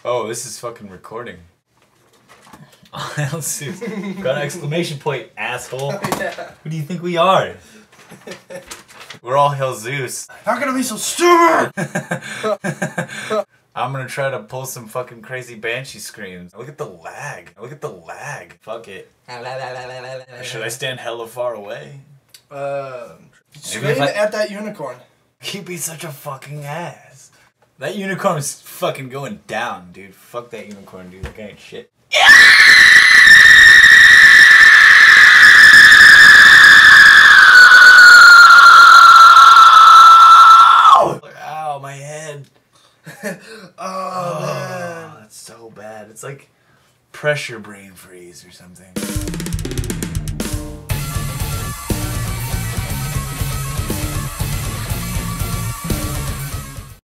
Oh, this is fucking recording. Hail Zeus. Got an exclamation point, asshole. Yeah. Who do you think we are? We're all Hail Zeus. How can I be so stupid? I'm gonna try to pull some fucking crazy banshee screams. Look at the lag. Look at the lag. Fuck it. Should I stand hella far away? Scream at that unicorn. He'd be such a fucking ass. That unicorn is fucking going down, dude. Fuck that unicorn, dude. That guy ain't shit. Ow, my head. Oh, man. That's so bad. It's like pressure brain freeze or something.